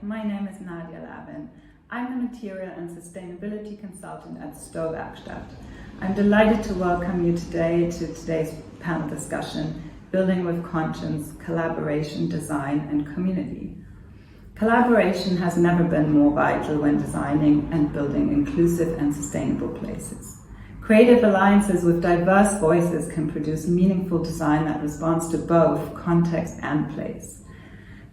my name is Nadia Lavin. I'm the Material and Sustainability Consultant at Werkstatt. I'm delighted to welcome you today to today's panel discussion, Building with Conscience, Collaboration, Design and Community. Collaboration has never been more vital when designing and building inclusive and sustainable places. Creative alliances with diverse voices can produce meaningful design that responds to both context and place.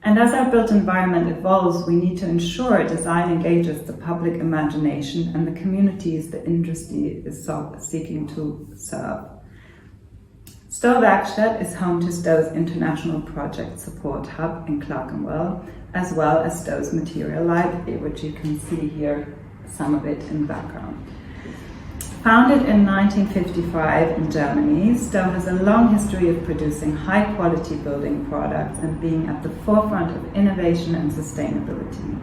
And as our built environment evolves, we need to ensure design engages the public imagination and the communities the industry is seeking to serve. Werkstatt is home to Stow's International Project Support Hub in Clerkenwell, as well as Stow's Material Library, which you can see here, some of it in the background. Founded in 1955 in Germany, Stow has a long history of producing high-quality building products and being at the forefront of innovation and sustainability.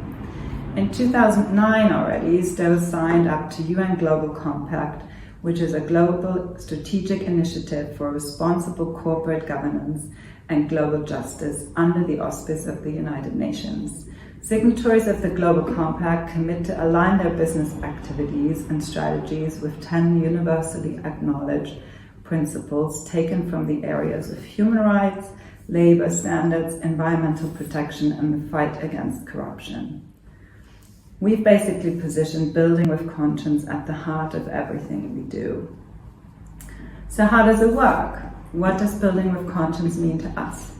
In 2009 already, Stow signed up to UN Global Compact, which is a global strategic initiative for responsible corporate governance and global justice under the auspice of the United Nations. Signatories of the Global Compact commit to align their business activities and strategies with 10 universally acknowledged principles taken from the areas of human rights, labor standards, environmental protection, and the fight against corruption. We've basically positioned building with conscience at the heart of everything we do. So how does it work? What does building with conscience mean to us?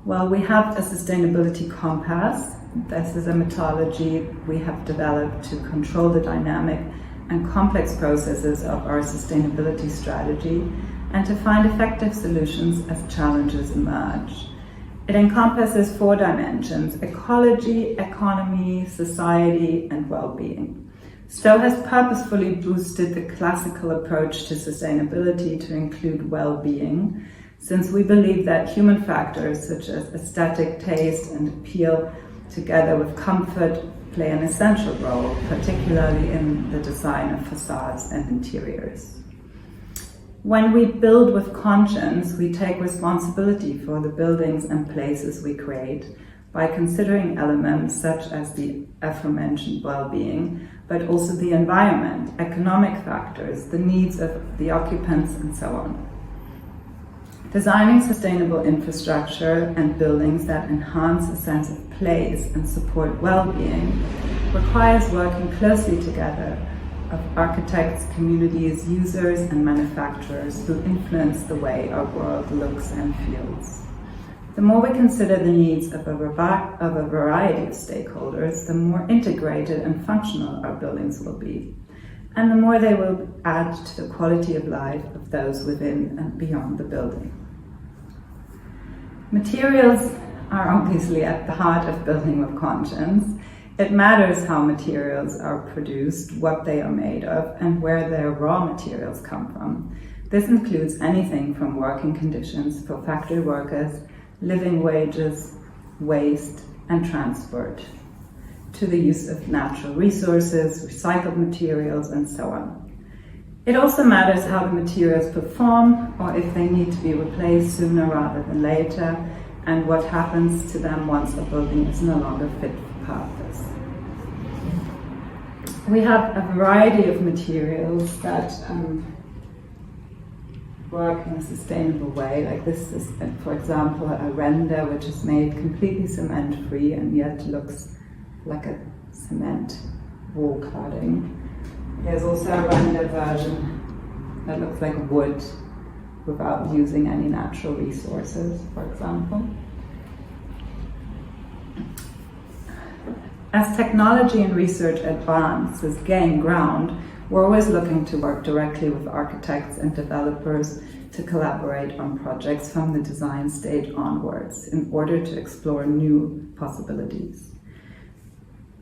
Well, we have a sustainability compass. This is a methodology we have developed to control the dynamic and complex processes of our sustainability strategy and to find effective solutions as challenges emerge. It encompasses 4 dimensions: ecology, economy, society, and well-being. Stow has purposefully boosted the classical approach to sustainability to include well-being, since we believe that human factors such as aesthetic taste and appeal, together with comfort, play an essential role, particularly in the design of facades and interiors. When we build with conscience, we take responsibility for the buildings and places we create by considering elements such as the aforementioned well-being, but also the environment, economic factors, the needs of the occupants, and so on. Designing sustainable infrastructure and buildings that enhance a sense of place and support well-being requires working closely together of architects, communities, users, and manufacturers who influence the way our world looks and feels. The more we consider the needs of a variety of stakeholders, the more integrated and functional our buildings will be, and the more they will add to the quality of life of those within and beyond the building. Materials are obviously at the heart of building with conscience. It matters how materials are produced, what they are made of, and where their raw materials come from. This includes anything from working conditions for factory workers, living wages, waste, and transport, to the use of natural resources, recycled materials, and so on. It also matters how the materials perform, or if they need to be replaced sooner rather than later, and what happens to them once a building is no longer fit for purpose. We have a variety of materials that work in a sustainable way. Like this is, for example, a render which is made completely cement-free and yet looks like a cement wall cladding. There's also a render version that looks like wood without using any natural resources, for example. As technology and research advances gain ground, we're always looking to work directly with architects and developers to collaborate on projects from the design stage onwards in order to explore new possibilities.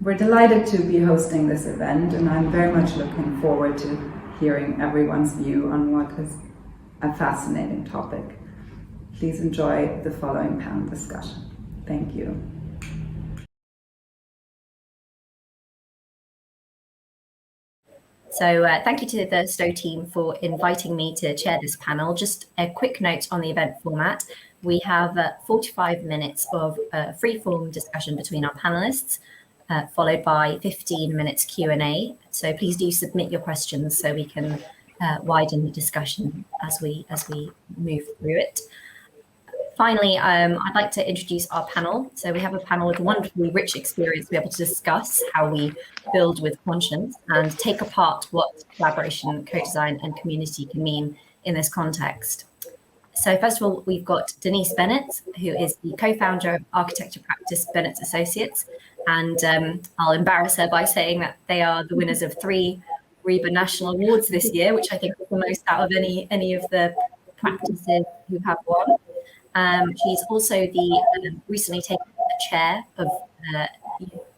We're delighted to be hosting this event, and I'm very much looking forward to hearing everyone's view on what is a fascinating topic. Please enjoy the following panel discussion. Thank you. So thank you to the Stow team for inviting me to chair this panel. Just a quick note on the event format. We have 45 minutes of free-form discussion between our panelists, followed by 15 minutes Q&A. So please do submit your questions so we can widen the discussion as we move through it. Finally, I'd like to introduce our panel. So we have a panel with a wonderfully rich experience to be able to discuss how we build with conscience and take apart what collaboration, co-design and community can mean in this context. So first of all, we've got Denise Bennetts, who is the co-founder of architecture practice Bennetts Associates. And I'll embarrass her by saying that they are the winners of 3 REBA National Awards this year, which I think is the most out of any of the practices who have won. She's also the recently taken the chair of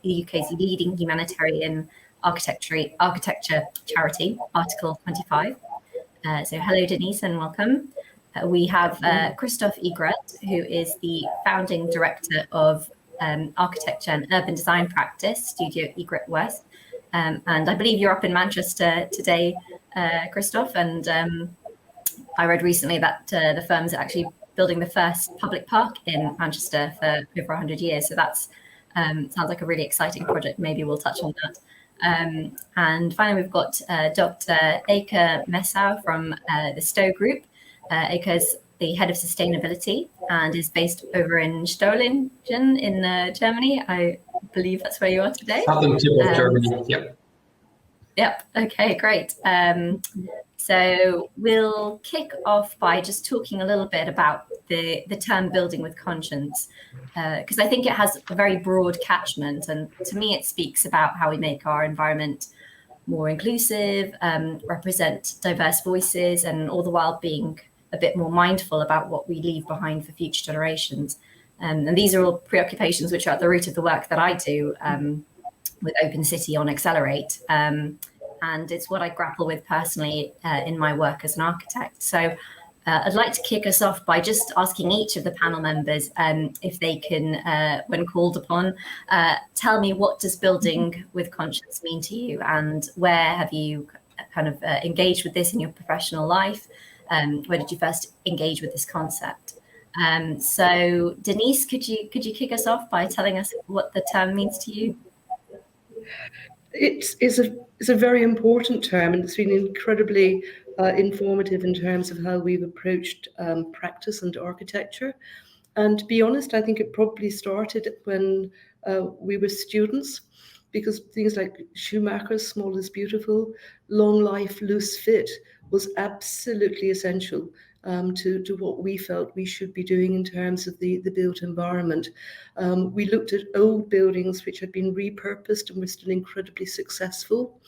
the UK's leading humanitarian architecture charity, Article 25. So hello, Denise, and welcome. We have Christophe Egret, who is the founding director of architecture and urban design practice, Studio Egret West. And I believe you're up in Manchester today, Christophe, and I read recently that the firm's actually building the first public park in Manchester for over 100 years. So that's sounds like a really exciting project. Maybe we'll touch on that. And finally, we've got Dr. Eike Messow from the Stowe Group. Eike is the head of sustainability and is based over in Stolingen in Germany. I believe that's where you are today. Southern tip of Germany, yep. Yep, okay, great. So we'll kick off by just talking a little bit about the term building with conscience, because I think it has a very broad catchment, and to me it speaks about how we make our environment more inclusive, represent diverse voices, and all the while being a bit more mindful about what we leave behind for future generations. And these are all preoccupations which are at the root of the work that I do with Open City on Accelerate. And it's what I grapple with personally in my work as an architect. So I'd like to kick us off by just asking each of the panel members if they can, when called upon, tell me, what does building with conscience mean to you, and where have you kind of engaged with this in your professional life? Where did you first engage with this concept? So Denise, could you kick us off by telling us what the term means to you? It's a very important term, and it's been incredibly informative in terms of how we've approached practice and architecture. And to be honest, I think it probably started when we were students, because things like Schumacher's Small is Beautiful, Long Life, Loose Fit was absolutely essential to what we felt we should be doing in terms of the built environment. We looked at old buildings which had been repurposed and were still incredibly successful.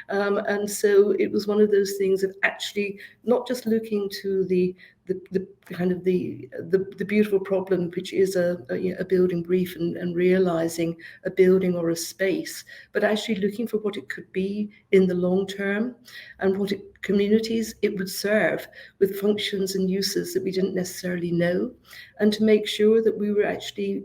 And so it was one of those things of actually not just looking to the kind of the beautiful problem, which is a building brief and realizing a building or a space, but actually looking for what it could be in the long term and what communities it would serve with functions and uses that we didn't necessarily know, and to make sure that we were actually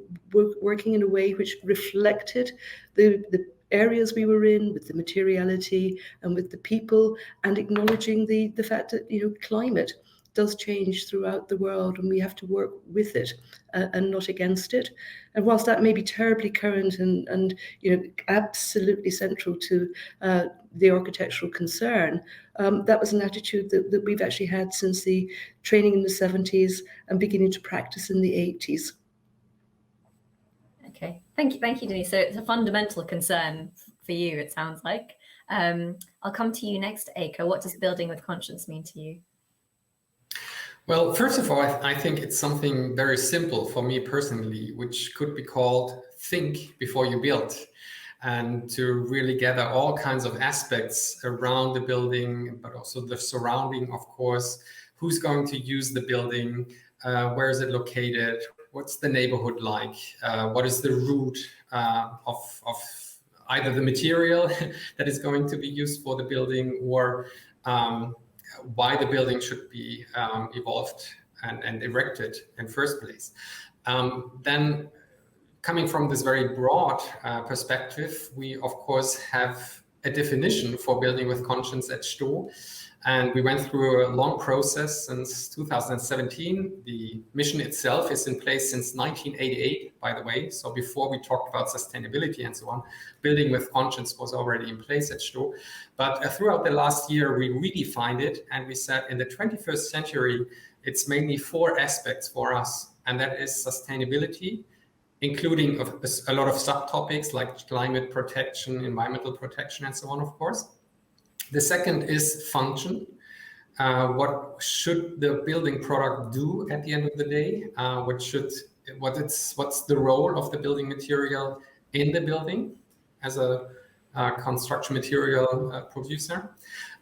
working in a way which reflected the areas we were in, with the materiality and with the people, and acknowledging the fact that climate does change throughout the world, and we have to work with it and not against it. And whilst that may be terribly current and absolutely central to the architectural concern, that was an attitude that we've actually had since the training in the 70s and beginning to practice in the 80s. Okay, thank you, Denise. So it's a fundamental concern for you, it sounds like. I'll come to you next, Eike. What does building with conscience mean to you? Well, first of all, I think it's something very simple for me personally, which could be called think before you build, and to really gather all kinds of aspects around the building, but also the surrounding, of course. Who's going to use the building? Where is it located? What's the neighborhood like? What is the root of either the material that is going to be used for the building, or why the building should be evolved and erected in first place. Then coming from this very broad perspective, we of course have a definition for building with conscience at Stowe. And we went through a long process since 2017. The mission itself is in place since 1988, by the way. So before we talked about sustainability and so on, building with conscience was already in place at KGaA. But throughout the last year, we redefined it, and we said in the 21st century, it's mainly 4 aspects for us, and that is sustainability, including a lot of subtopics like climate protection, environmental protection, and so on, of course. The second is function. What should the building product do at the end of the day? What's the role of the building material in the building as a construction material producer?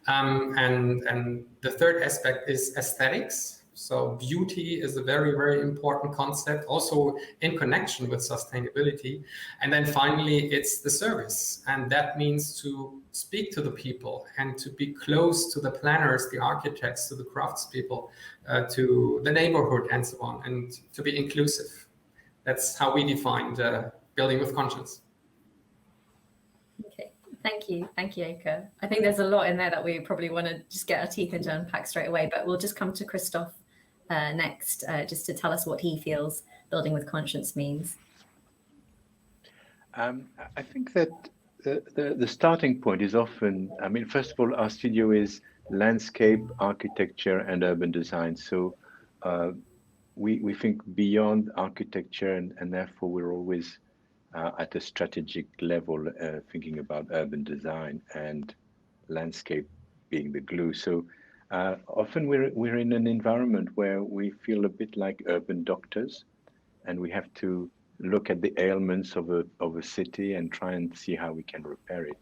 And the third aspect is aesthetics. So beauty is a very, very important concept, also in connection with sustainability. And then finally, it's the service. And that means to speak to the people and to be close to the planners, the architects, to the craftspeople, to the neighborhood and so on, and to be inclusive. That's how we defined building with conscience. Okay. Thank you, Eike. I think there's a lot in there that we probably want to just get our teeth into and unpack straight away, but we'll just come to Christophe next, just to tell us what he feels building with conscience means. I think that the starting point is often, first of all, our studio is landscape, architecture, and urban design. So we think beyond architecture, and therefore we're always at a strategic level thinking about urban design and landscape being the glue. So often we're in an environment where we feel a bit like urban doctors, and we have to look at the ailments of a city and try and see how we can repair it.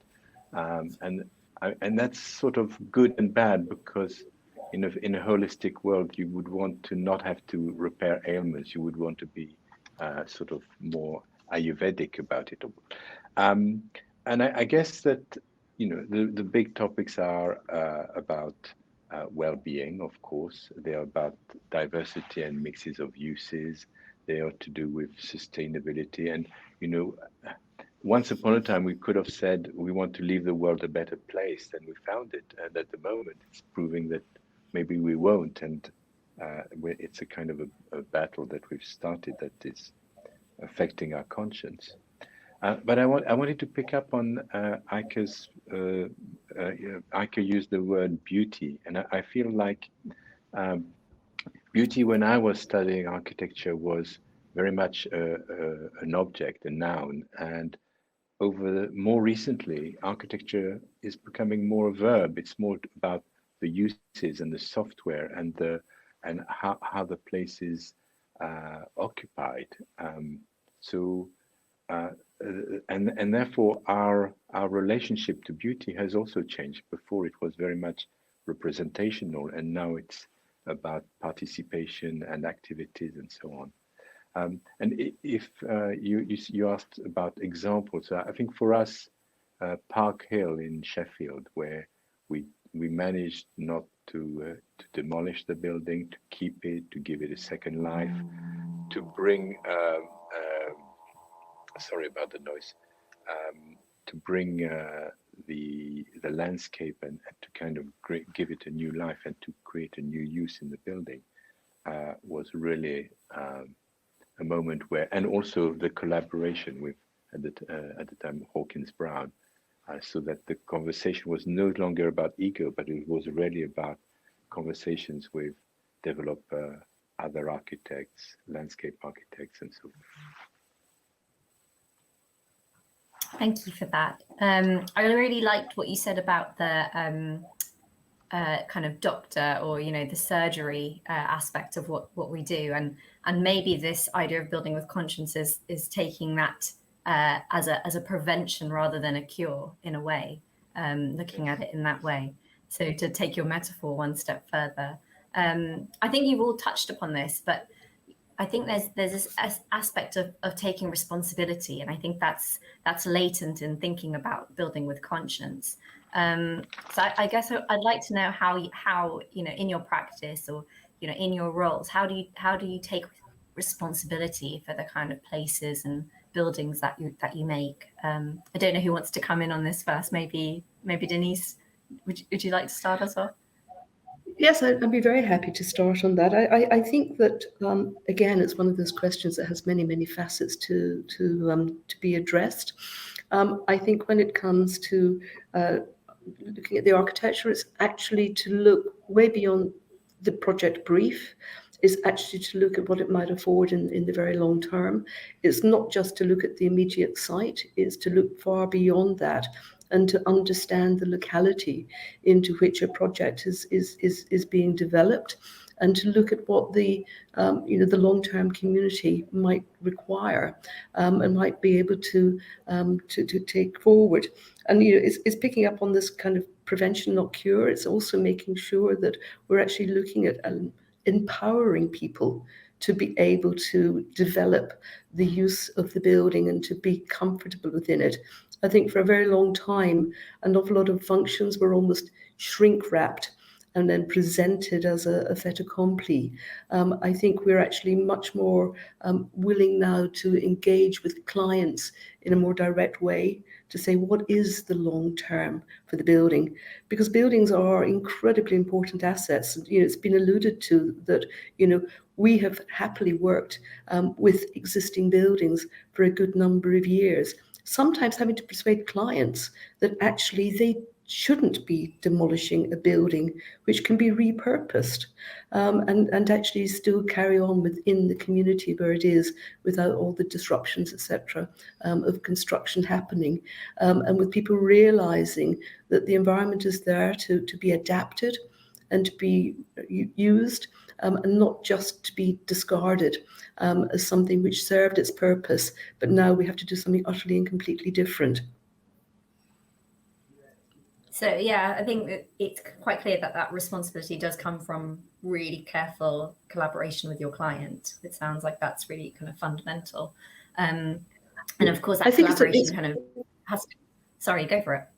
And that's sort of good and bad, because in a holistic world, you would want to not have to repair ailments. You would want to be sort of more Ayurvedic about it. And I guess that, the big topics are about well-being, of course. They are about diversity and mixes of uses. They are to do with sustainability. And, once upon a time, we could have said we want to leave the world a better place than we found it. And at the moment, it's proving that maybe we won't. And it's a kind of a battle that we've started that is affecting our conscience. But I wanted to pick up on Eike's. Eike used the word beauty, and I feel like beauty, when I was studying architecture, was very much an object, a noun, and more recently, architecture is becoming more a verb. It's more about the uses and the software and how the place is occupied. And therefore our relationship to beauty has also changed. Before it was very much representational, and now it's about participation and activities and so on. And if you asked about examples, I think for us, Park Hill in Sheffield, where we managed not to demolish the building, to keep it, to give it a second life, to bring sorry about the noise, to bring the landscape and to kind of give it a new life and to create a new use in the building was really a moment where, and also the collaboration with at the time Hawkins Brown, so that the conversation was no longer about ego, but it was really about conversations with developer, other architects, landscape architects, and so on. Thank you for that. I really liked what you said about the kind of doctor, or the surgery aspect of what we do, and maybe this idea of building with conscience is taking that as a prevention rather than a cure, in a way, looking at it in that way. So to take your metaphor one step further, I think you've all touched upon this, but I think there's this aspect of taking responsibility, and I think that's latent in thinking about building with conscience. So I guess I'd like to know how in your practice, or in your roles, how do you take responsibility for the kind of places and buildings that you make? I don't know who wants to come in on this first. Maybe Denise, would you like to start us off? Yes, I'd be very happy to start on that. I think that again, it's one of those questions that has many facets to be addressed. I think when it comes to looking at the architecture, it's actually to look way beyond the project brief. Is actually to look at what it might afford in the very long term. It's not just to look at the immediate site, it's to look far beyond that and to understand the locality into which a project is being developed, and to look at what the the long-term community might require and might be able to take forward. And it's picking up on this kind of prevention, not cure. It's also making sure that we're actually looking at empowering people to be able to develop the use of the building and to be comfortable within it. I think for a very long time, an awful lot of functions were almost shrink wrapped and then presented as a fait accompli. I think we're actually much more willing now to engage with clients in a more direct way to say what is the long term for the building, because buildings are incredibly important assets. It's been alluded to that we have happily worked with existing buildings for a good number of years, sometimes having to persuade clients that actually they shouldn't be demolishing a building which can be repurposed and actually still carry on within the community where it is without all the disruptions, etc., of construction happening, and with people realizing that the environment is there to be adapted and to be used, and not just to be discarded as something which served its purpose, but now we have to do something utterly and completely different. So yeah, I think that it's quite clear that that responsibility does come from really careful collaboration with your client. It sounds like that's really kind of fundamental. And of course, that collaboration kind of has to... Sorry, go for it.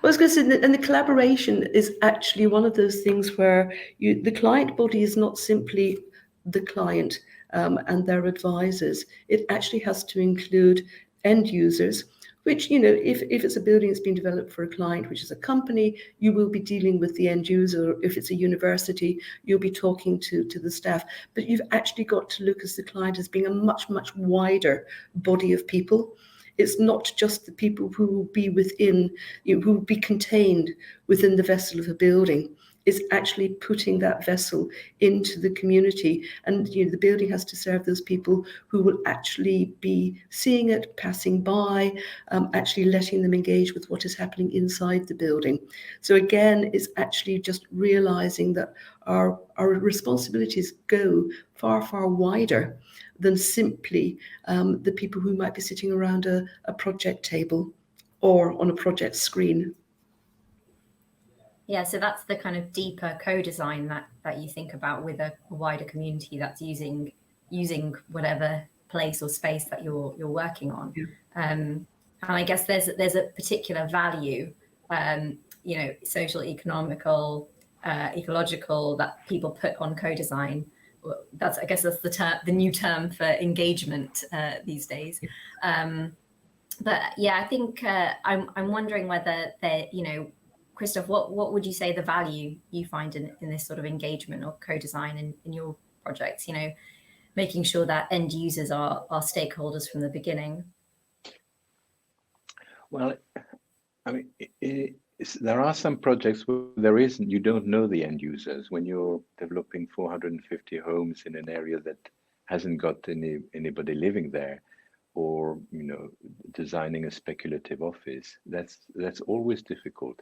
I was going to say, and the collaboration is actually one of those things where the client body is not simply the client and their advisors. It actually has to include end users, which, if it's a building that's been developed for a client, which is a company, you will be dealing with the end user. If it's a university, you'll be talking to the staff. But you've actually got to look as the client as being a much wider body of people. It's not just the people who will be within, who will be contained within the vessel of a building. It's actually putting that vessel into the community. And the building has to serve those people who will actually be seeing it, passing by, actually letting them engage with what is happening inside the building. So again, it's actually just realizing that our responsibilities go far wider than simply the people who might be sitting around a project table or on a project screen. Yeah, so that's the kind of deeper co-design that you think about with a wider community that's using whatever place or space that you're working on. Yeah. And I guess there's a particular value, social, economical, ecological, that people put on co-design. I guess that's the new term for engagement these days. But yeah, I think I'm wondering whether Christophe, what would you say the value you find in this sort of engagement or co-design in your projects? Making sure that end users are stakeholders from the beginning. Well, I mean, there are some projects where you don't know the end users when you're developing 450 homes in an area that hasn't got anybody living there, or designing a speculative office. That's always difficult.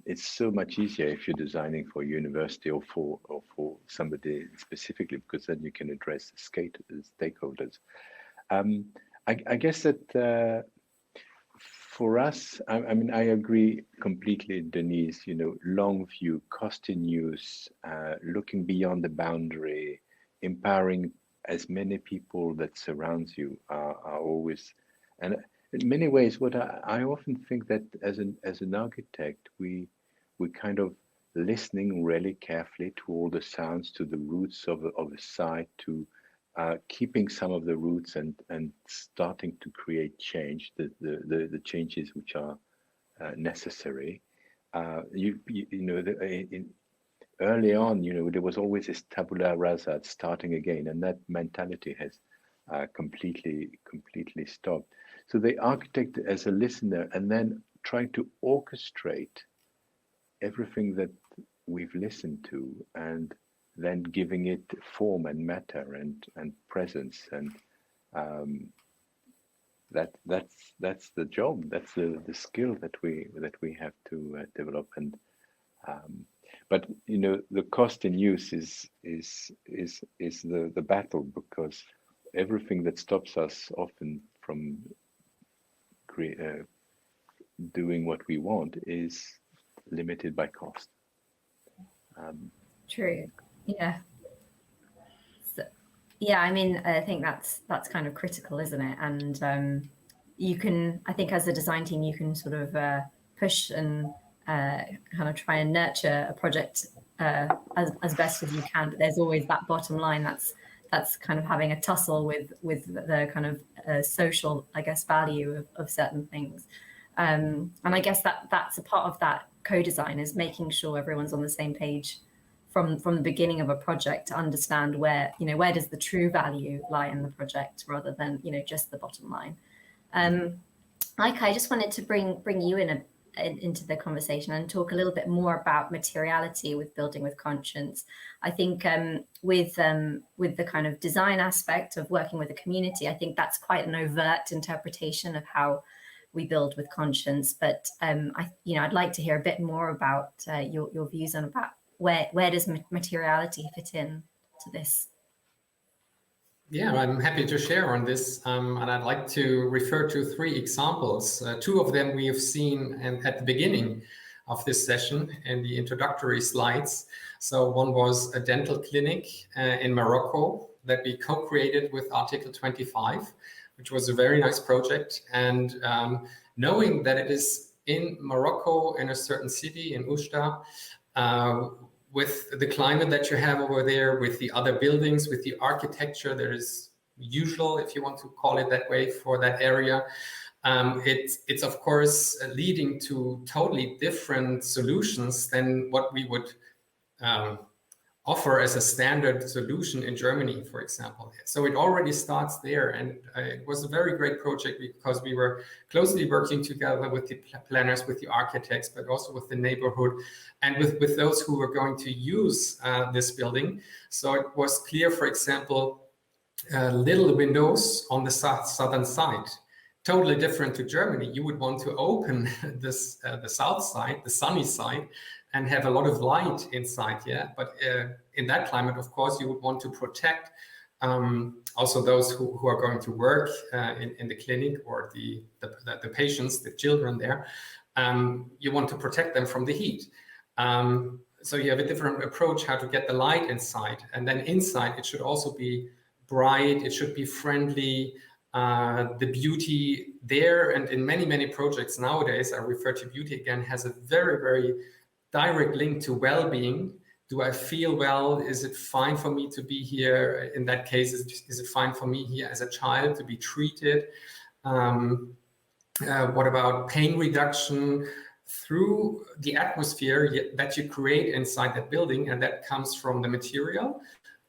It's so much easier if you're designing for a university or for somebody specifically, because then you can address the stakeholders. I guess that for us, I agree completely, Denise. Long view, cost in use, looking beyond the boundary, empowering as many people that surrounds you are always, and in many ways, what I often think that as an architect, we kind of listening really carefully to all the sounds, to the roots of a site, to keeping some of the roots and starting to create change, the changes which are necessary. early on, there was always this tabula rasa, starting again, and that mentality has completely stopped. So the architect as a listener, and then trying to orchestrate everything that we've listened to, and then giving it form and matter and presence, and that's the job. That's the skill that we have to develop. And but the cost in use is the battle, because everything that stops us often from doing what we want is limited by cost. True. Yeah. So, yeah, I mean, I think that's kind of critical, isn't it? And you can, I think, as a design team, you can sort of push and kind of try and nurture a project as best as you can. But there's always that bottom line that's kind of having a tussle with the kind of social, I guess, value of certain things. And I guess that's a part of that co-design, is making sure everyone's on the same page from the beginning of a project, to understand where does the true value lie in the project, rather than just the bottom line. Eike, I just wanted to bring you into the conversation and talk a little bit more about materiality with building with conscience. I think with the kind of design aspect of working with a community, I think that's quite an overt interpretation of how we build with conscience. But I'd like to hear a bit more about your views on about where does materiality fit in to this. Yeah, I'm happy to share on this, and I'd like to refer to 3 examples. 2 of them we have seen at the beginning of this session in the introductory slides. So one was a dental clinic in Morocco that we co-created with Article 25, which was a very nice project. And knowing that it is in Morocco, in a certain city, in Oujda, with the climate that you have over there, with the other buildings, with the architecture that is usual, if you want to call it that way, for that area, it's of course leading to totally different solutions than what we would offer as a standard solution in Germany, for example. So it already starts there, and it was a very great project because we were closely working together with the planners, with the architects, but also with the neighborhood and with those who were going to use this building. So it was clear, for example, little windows on the southern side, totally different to Germany. You would want to open this the south side, the sunny side, and have a lot of light inside, yeah. But in that climate, of course, you would want to protect also those who are going to work in the clinic, or the patients, the children there. You want to protect them from the heat. So you have a different approach how to get the light inside. And then inside, it should also be bright, it should be friendly. The beauty there, and in many projects nowadays, I refer to beauty again, has a very direct link to well-being. Do I feel well? Is it fine for me to be here? In that case, is it fine for me here as a child to be treated? What about pain reduction through the atmosphere that you create inside that building? And that comes from the material.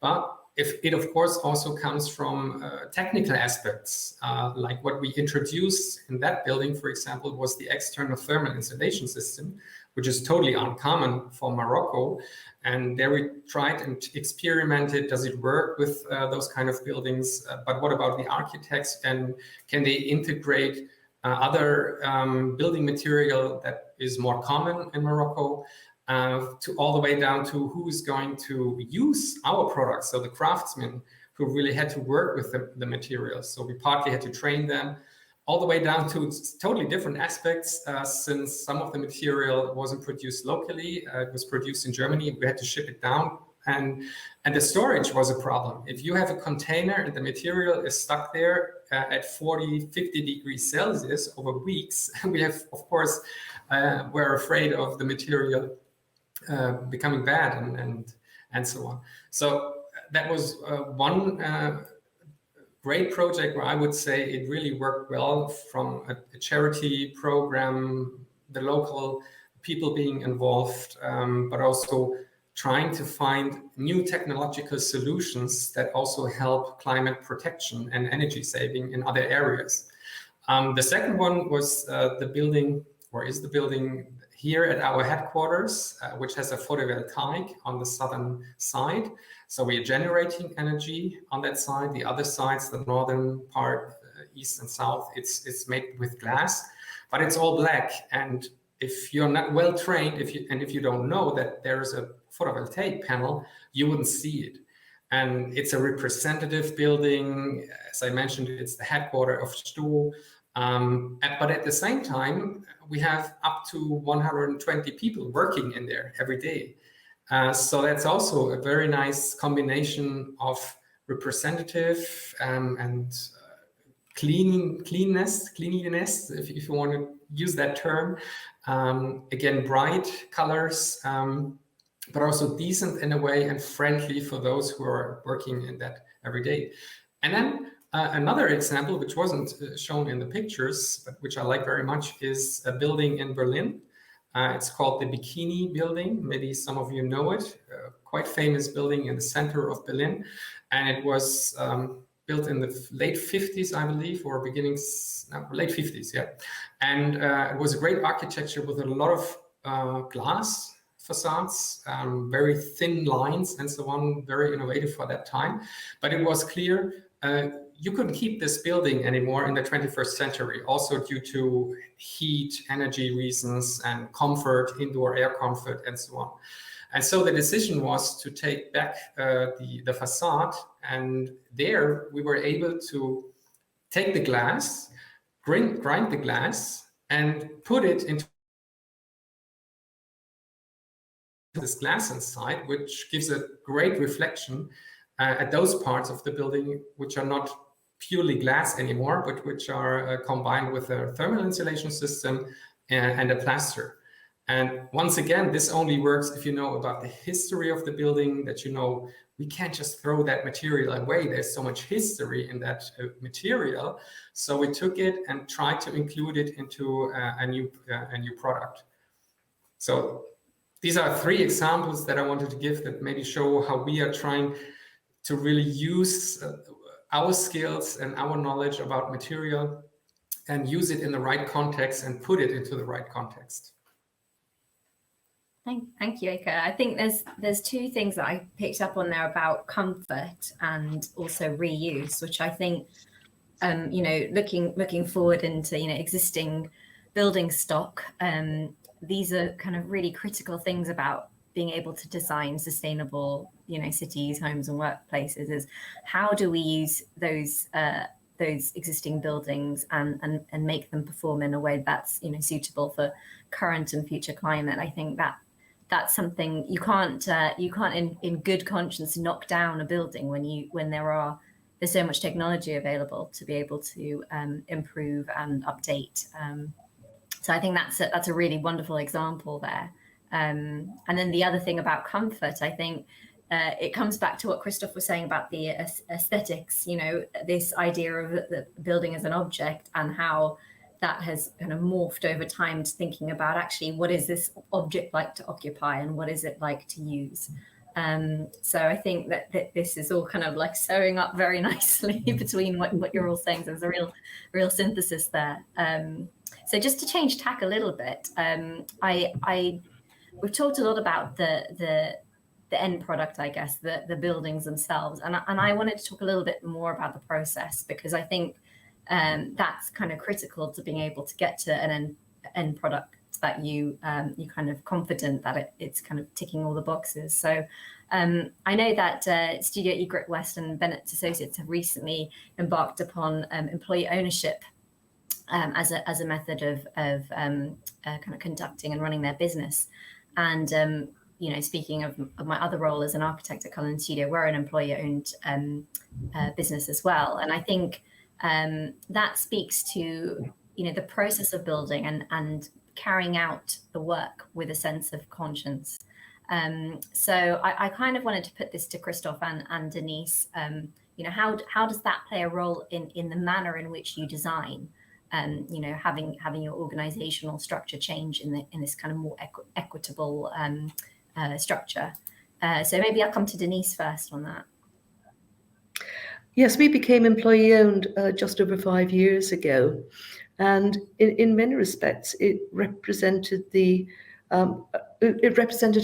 But if it, of course, also comes from technical aspects, like what we introduced in that building, for example, was the external thermal insulation system, which is totally uncommon for Morocco. And there we tried and experimented. Does it work with those kind of buildings? But what about the architects? And can they integrate other building material that is more common in Morocco? To all the way down to who is going to use our products. So the craftsmen who really had to work with the materials. So we partly had to train them, all the way down to totally different aspects, since some of the material wasn't produced locally. It was produced in Germany. We had to ship it down, and the storage was a problem. If you have a container and the material is stuck there at 40, 50 degrees Celsius over weeks, we have, of course, we're afraid of the material becoming bad and so on. So that was one great project where I would say it really worked well, from a charity program, the local people being involved, but also trying to find new technological solutions that also help climate protection and energy saving in other areas. The second one was the building, or is the building here at our headquarters, which has a photovoltaic on the southern side. So we are generating energy on that side. The other sides, the northern part, east and south, it's made with glass, but it's all black. And if you're not well trained, if you don't know that there is a photovoltaic panel, you wouldn't see it. And it's a representative building. As I mentioned, it's the headquarters of KGaA. But at the same time, we have up to 120 people working in there every day. So that's also a very nice combination of representative and cleanliness, if you want to use that term. Again, bright colors, but also decent in a way and friendly for those who are working in that every day. And then another example, which wasn't shown in the pictures, but which I like very much, is a building in Berlin. It's called the Bikini Building. Maybe some of you know it. Quite famous building in the center of Berlin. And it was built in the late 50s, I believe, or late 50s, yeah. And it was a great architecture with a lot of glass facades, very thin lines and so on, very innovative for that time. But it was clear you couldn't keep this building anymore in the 21st century, also due to heat, energy reasons, and comfort, indoor air comfort, and so on. And so the decision was to take back the facade, and there we were able to take the glass, grind the glass, and put it into this glass inside, which gives a great reflection at those parts of the building which are not purely glass anymore, but which are combined with a thermal insulation system and a plaster. And once again, this only works if you know about the history of the building, that you know we can't just throw that material away. There's so much history in that material. So we took it and tried to include it into a new product. So these are 3 examples that I wanted to give that maybe show how we are trying to really use our skills and our knowledge about material and use it in the right context and put it into the right context. Thank you, Eike. I think there's 2 things that I picked up on there about comfort and also reuse, which I think, looking forward into, existing building stock, these are kind of really critical things about being able to design sustainable, cities, homes and workplaces, is how do we use those existing buildings and make them perform in a way that's, suitable for current and future climate. I think that's something you can't in good conscience knock down a building when there's so much technology available to be able to improve and update. So I think that's a really wonderful example there. And then the other thing about comfort, I think it comes back to what Christophe was saying about the aesthetics, this idea of the building as an object and how that has kind of morphed over time to thinking about actually what is this object like to occupy and what is it like to use. So I think that this is all kind of like sewing up very nicely between what you're all saying. So there's a real synthesis there. So just to change tack a little bit, we've talked a lot about the end product, I guess, the buildings themselves, and I wanted to talk a little bit more about the process, because I think that's kind of critical to being able to get to an end product that you kind of confident that it's kind of ticking all the boxes. So I know that Studio Egret West and Bennetts Associates have recently embarked upon employee ownership as a method of kind of conducting and running their business. And speaking of my other role as an architect at Cullen Studio, we're an employee-owned business as well. And I think that speaks to the process of building and carrying out the work with a sense of conscience. So I kind of wanted to put this to Christophe and Denise. How does that play a role in the manner in which you design? Having your organizational structure change in this kind of more equitable structure. So maybe I'll come to Denise first on that. Yes, we became employee-owned just over 5 years ago, and in many respects, it represented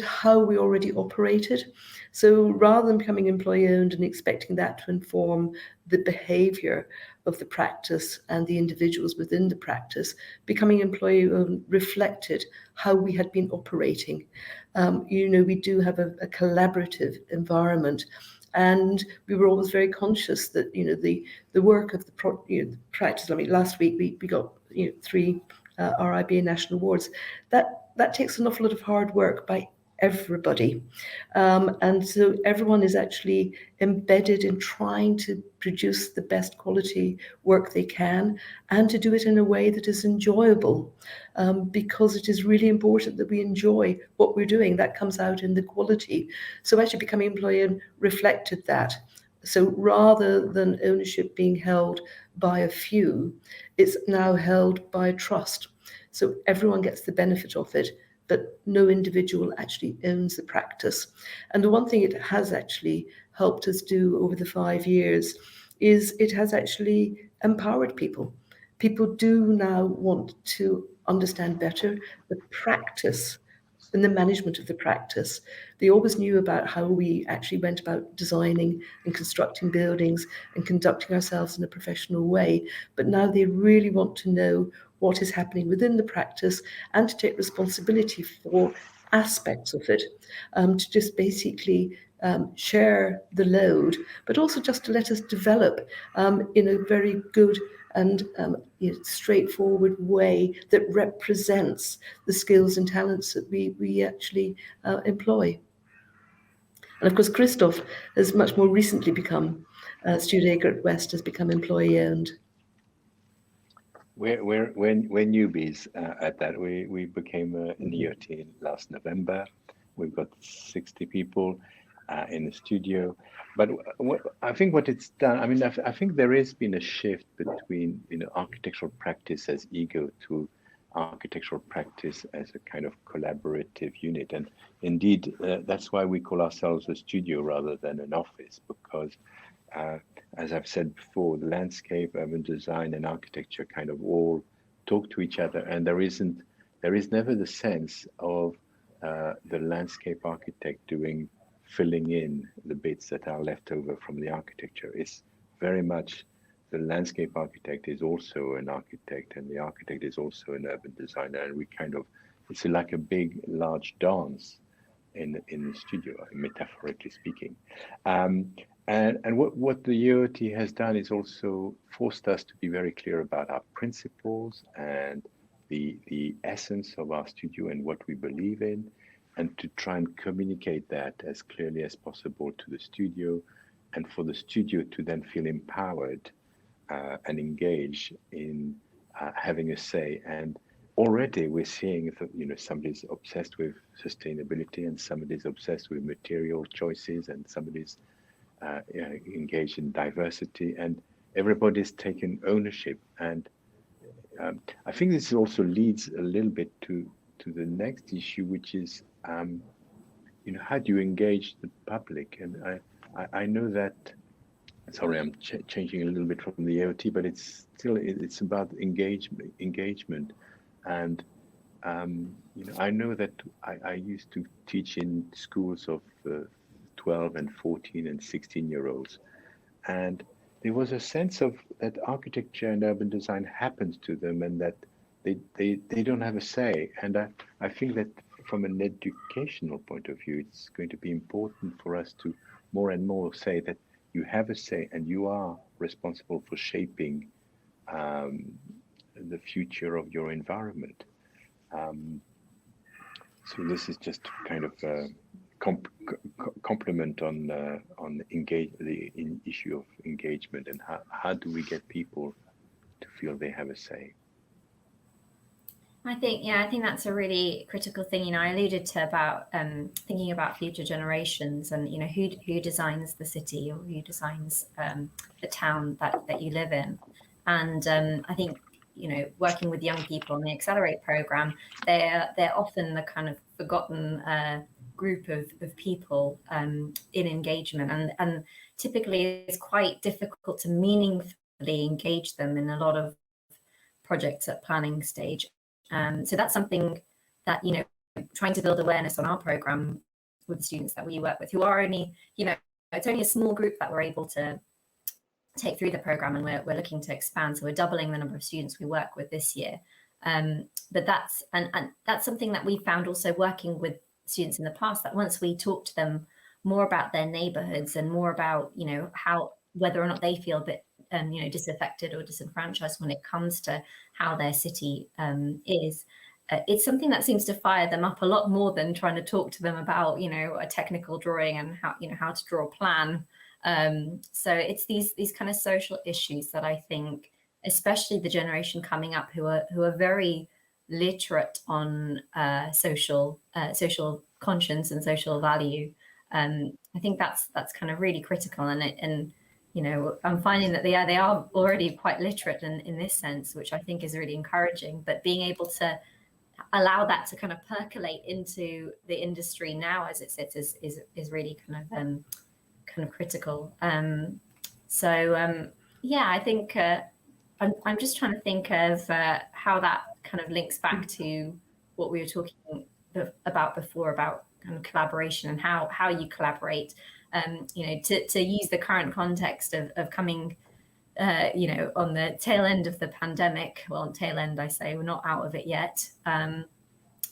how we already operated. So rather than becoming employee-owned and expecting that to inform the behaviour of the practice and the individuals within the practice, becoming employee-owned reflected how we had been operating. We do have a collaborative environment. And we were always very conscious that the work of the practice. I mean, last week we got 3 RIBA national awards. That takes an awful lot of hard work by everybody, and so everyone is actually embedded in trying to produce the best quality work they can, and to do it in a way that is enjoyable, because it is really important that we enjoy what we're doing. That comes out in the quality. So actually becoming employee reflected that. So rather than ownership being held by a few, it's now held by trust. So everyone gets the benefit of it, but no individual actually owns the practice. And the one thing it has actually helped us do over the 5 years is it has actually empowered people. People do now want to understand better the practice and the management of the practice. They always knew about how we actually went about designing and constructing buildings and conducting ourselves in a professional way, but now they really want to know what is happening within the practice and to take responsibility for aspects of it, to just basically share the load, but also just to let us develop in a very good and straightforward way that represents the skills and talents that we actually employ. And of course, Christophe has much more recently become, Studio Egret West has become employee-owned. We're newbies at that. We became an EOT last November. We've got 60 people in the studio. But I think what it's done, I mean, I think there has been a shift between architectural practice as ego to architectural practice as a kind of collaborative unit. And indeed, that's why we call ourselves a studio rather than an office, because as I've said before, the landscape, urban design, and architecture kind of all talk to each other, and there is never the sense of the landscape architect filling in the bits that are left over from the architecture. It's very much the landscape architect is also an architect, and the architect is also an urban designer, and it's like a big, large dance in the studio, metaphorically speaking. And what the EOT has done is also forced us to be very clear about our principles and the essence of our studio and what we believe in, and to try and communicate that as clearly as possible to the studio, and for the studio to then feel empowered and engaged in having a say. And already we're seeing that somebody's obsessed with sustainability, and somebody's obsessed with material choices, and somebody's engaged in diversity, and everybody's taken ownership. And I think this also leads a little bit to the next issue, which is how do you engage the public? And I know that, sorry, I'm changing a little bit from the EOT, but it's about engagement. And I know that I used to teach in schools of 12 and 14 and 16-year-olds, and there was a sense of that architecture and urban design happens to them, and that they don't have a say. And I think that from an educational point of view, it's going to be important for us to more and more say that you have a say and you are responsible for shaping the future of your environment. So this is just kind of compliment on the issue of engagement, and how do we get people to feel they have a say. I think that's a really critical thing. I alluded to about thinking about future generations, and who designs the city, or who designs the town that you live in. And I think working with young people on the Accelerate program, they're often the kind of forgotten group of people in engagement, and typically it's quite difficult to meaningfully engage them in a lot of projects at planning stage. So that's something that, you know, trying to build awareness on our program with the students that we work with, who are only, you know, it's only a small group that we're able to take through the program, and we're looking to expand. So we're doubling the number of students we work with this year. But that's something that we found also working with students in the past, that once we talk to them more about their neighborhoods and more about, you know, how, whether or not they feel a bit you know, disaffected or disenfranchised when it comes to how their city is, it's something that seems to fire them up a lot more than trying to talk to them about, you know, a technical drawing and how, you know, how to draw a plan. So it's these kind of social issues that I think, especially the generation coming up who are very literate on social conscience and social value. I think that's kind of really critical, and you know, I'm finding that they are already quite literate in this sense, which I think is really encouraging. But being able to allow that to kind of percolate into the industry now as it sits is really kind of critical. Yeah, I think I'm just trying to think of how that kind of links back to what we were talking about before, about kind of collaboration and how you collaborate. You know, to use the current context of coming, you know, on the tail end of the pandemic. Well, tail end, I say, we're not out of it yet.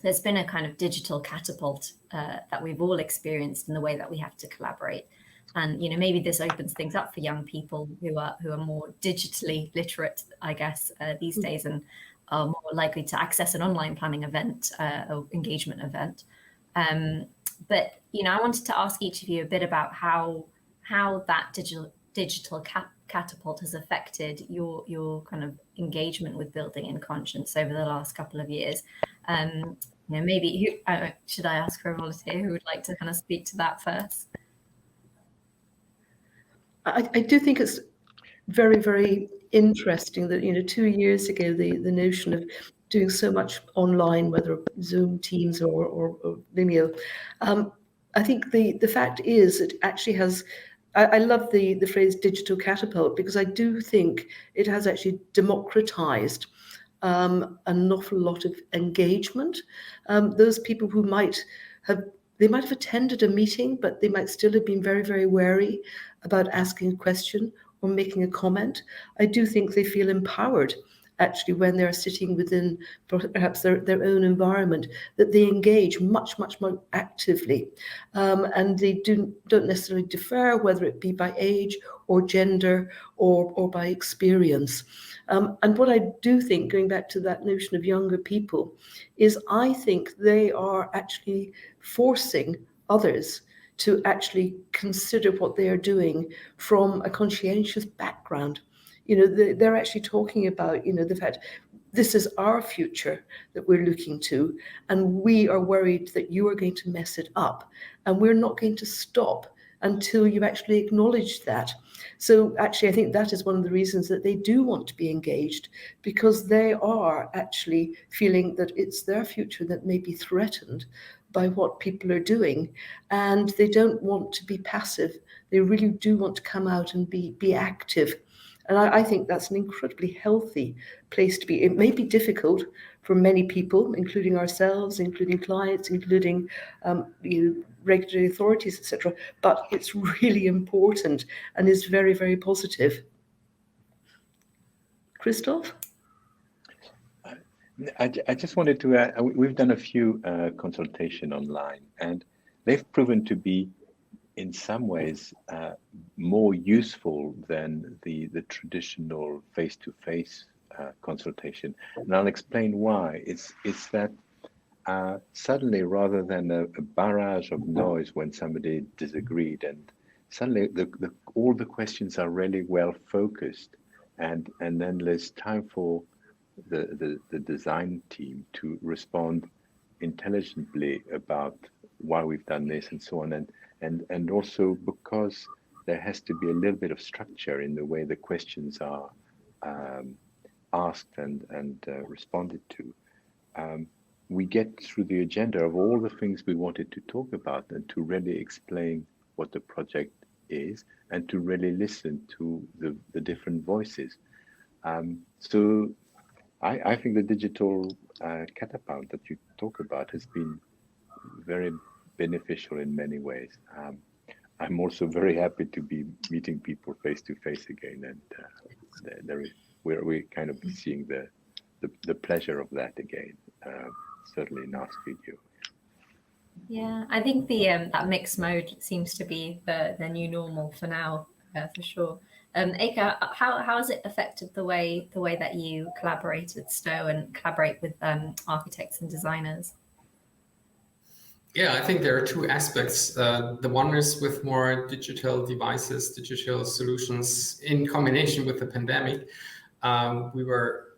There's been a kind of digital catapult that we've all experienced in the way that we have to collaborate. And, you know, maybe this opens things up for young people who are more digitally literate, I guess, these days, and are more likely to access an online planning event or engagement event. But, you know, I wanted to ask each of you a bit about how that digital catapult has affected your kind of engagement with building in conscience over the last couple of years. You know, maybe should I ask for a volunteer who would like to kind of speak to that first? I do think it's very, very interesting that, you know, 2 years ago, the notion of doing so much online, whether Zoom, Teams, or Vimeo, I think the fact is it actually has, I love the phrase digital catapult, because I do think it has actually democratized an awful lot of engagement. Those people who might have attended a meeting, but they might still have been very, very wary about asking a question or making a comment. I do think they feel empowered, actually, when they're sitting within perhaps their own environment, that they engage much, much more actively. And they don't necessarily differ, whether it be by age or gender or by experience. And what I do think, going back to that notion of younger people, is I think they are actually forcing others to actually consider what they are doing from a conscientious background. You know, they're actually talking about, you know, the fact this is our future that we're looking to, and we are worried that you are going to mess it up, and we're not going to stop until you actually acknowledge that. So actually, I think that is one of the reasons that they do want to be engaged, because they are actually feeling that it's their future that may be threatened by what people are doing, and they don't want to be passive. They really do want to come out and be active. And I think that's an incredibly healthy place to be. It may be difficult for many people, including ourselves, including clients, including you know, regulatory authorities, etc. But it's really important and is very, very positive. Christophe? I just wanted to add, we've done a few consultation online, and they've proven to be, in some ways, more useful than the traditional face-to-face consultation. And I'll explain why. It's that suddenly, rather than a barrage of noise when somebody disagreed, and suddenly all the questions are really well focused, and then there's time for the design team to respond intelligently about why we've done this and so on, and also because there has to be a little bit of structure in the way the questions are asked and responded to. we get through the agenda of all the things we wanted to talk about and to really explain what the project is and to really listen to the different voices. So I think the digital catapult that you talk about has been very beneficial in many ways. I'm also very happy to be meeting people face to face again, and we're kind of seeing the pleasure of that again. Certainly in our studio. Yeah, I think the that mixed mode seems to be the new normal for now, for sure. Eike, how has it affected the way that you collaborate with Stowe and collaborate with architects and designers? Yeah, I think there are two aspects. The one is with more digital devices, digital solutions in combination with the pandemic. We were